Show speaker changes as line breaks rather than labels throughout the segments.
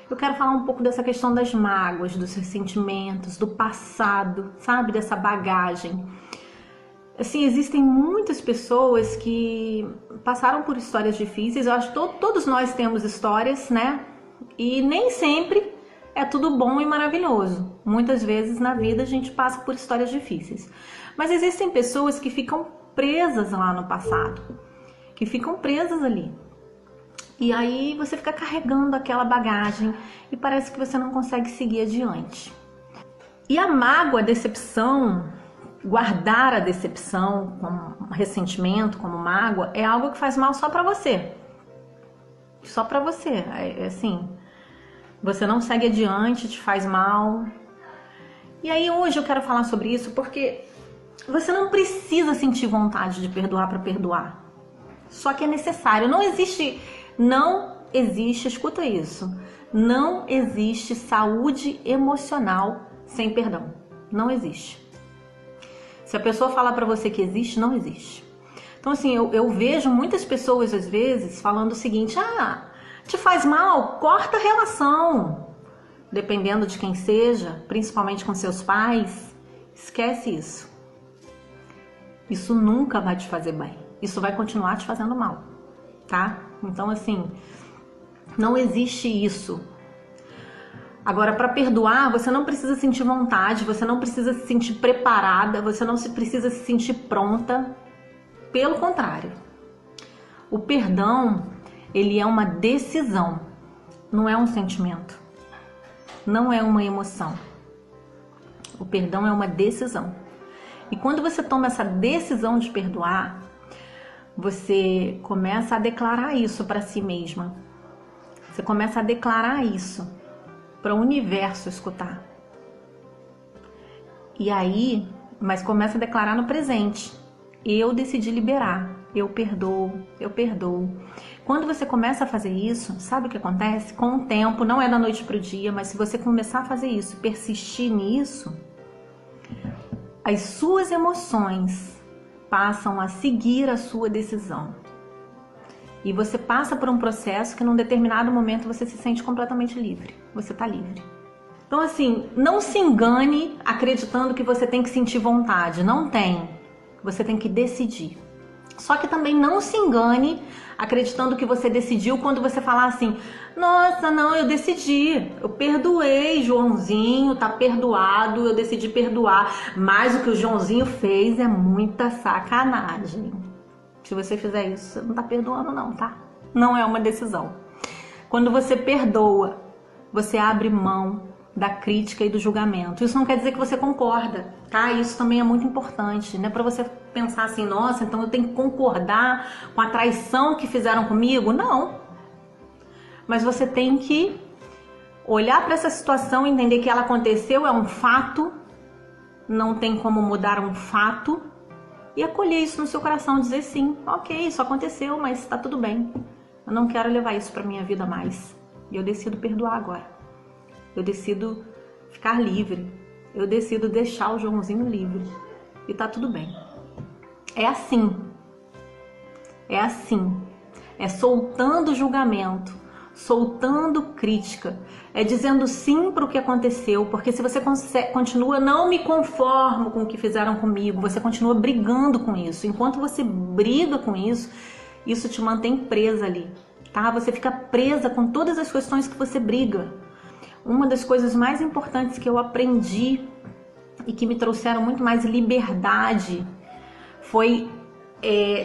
eu quero falar um pouco dessa questão das mágoas, dos ressentimentos, do passado, sabe? Dessa bagagem. Assim, existem muitas pessoas que passaram por histórias difíceis. Eu acho que todos nós temos histórias, né? E nem sempre é tudo bom e maravilhoso. Muitas vezes na vida a gente passa por histórias difíceis. Mas existem pessoas que ficam presas lá no passado, que ficam presas ali. E aí você fica carregando aquela bagagem e parece que você não consegue seguir adiante. E a mágoa, a decepção, guardar a decepção como ressentimento, como mágoa, é algo que faz mal só pra você. Só pra você. É assim, você não segue adiante, te faz mal. E aí hoje eu quero falar sobre isso porque você não precisa sentir vontade de perdoar pra perdoar. Só que é necessário. Não existe, escuta isso, não existe saúde emocional sem perdão. Não existe. Se a pessoa falar pra você que existe, não existe. Então assim, eu vejo muitas pessoas às vezes falando o seguinte: te faz mal, corta a relação. Dependendo de quem seja, principalmente com seus pais, esquece isso. Isso nunca vai te fazer bem. Isso vai continuar te fazendo mal, tá? Então assim, não existe isso. Agora, para perdoar, você não precisa sentir vontade, você não precisa se sentir preparada, você não precisa se sentir pronta. Pelo contrário, o perdão, ele é uma decisão, não é um sentimento, não é uma emoção. O perdão é uma decisão. E quando você toma essa decisão de perdoar, você começa a declarar isso para si mesma. Você começa a declarar isso para o universo escutar. E aí, mas começa a declarar no presente. Eu decidi liberar, eu perdoo, eu perdoo. Quando você começa a fazer isso, sabe o que acontece? Com o tempo, não é da noite para o dia, mas se você começar a fazer isso, persistir nisso, as suas emoções passam a seguir a sua decisão. E você passa por um processo que num determinado momento você se sente completamente livre. Você está livre. Então assim, não se engane acreditando que você tem que sentir vontade. Não tem. Você tem que decidir. Só que também não se engane acreditando que você decidiu quando você falar assim: nossa, não, eu decidi, eu perdoei Joãozinho, tá perdoado, eu decidi perdoar. Mas o que o Joãozinho fez é muita sacanagem. Se você fizer isso, você não tá perdoando não, tá? Não é uma decisão. Quando você perdoa, você abre mão da crítica e do julgamento. Isso não quer dizer que você concorda, tá? Isso também é muito importante, né? Para você pensar assim: nossa, então eu tenho que concordar com a traição que fizeram comigo? Não. Mas você tem que olhar para essa situação e entender que ela aconteceu, é um fato, não tem como mudar um fato, e acolher isso no seu coração, dizer sim, ok, isso aconteceu, mas tá tudo bem. Eu não quero levar isso pra minha vida mais. E eu decido perdoar agora. Eu decido ficar livre. Eu decido deixar o Joãozinho livre. E tá tudo bem. É assim. É assim. É soltando julgamento, soltando crítica, é dizendo sim para o que aconteceu, porque se você continua: não me conformo com o que fizeram comigo, você continua brigando com isso. Enquanto você briga com isso, isso te mantém presa ali, tá? Você fica presa com todas as questões que você briga. Uma das coisas mais importantes que eu aprendi e que me trouxeram muito mais liberdade foi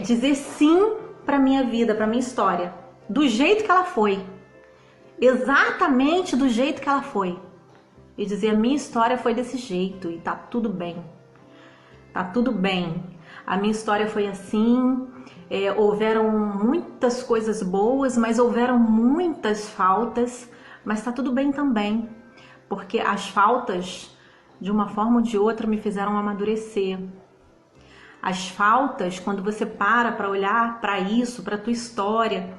dizer sim para minha vida, para minha história, do jeito que ela foi, exatamente do jeito que ela foi, e dizer: a minha história foi desse jeito e tá tudo bem, tá tudo bem, a minha história foi assim, houveram muitas coisas boas, mas houveram muitas faltas, mas tá tudo bem também, porque as faltas, de uma forma ou de outra, me fizeram amadurecer. As faltas, quando você para olhar para isso, para tua história,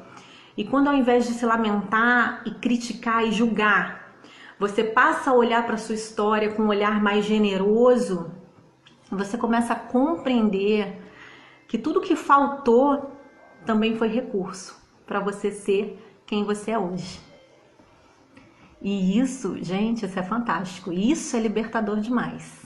e quando ao invés de se lamentar e criticar e julgar, você passa a olhar para sua história com um olhar mais generoso, você começa a compreender que tudo que faltou também foi recurso para você ser quem você é hoje. E isso, gente, isso é fantástico. Isso é libertador demais.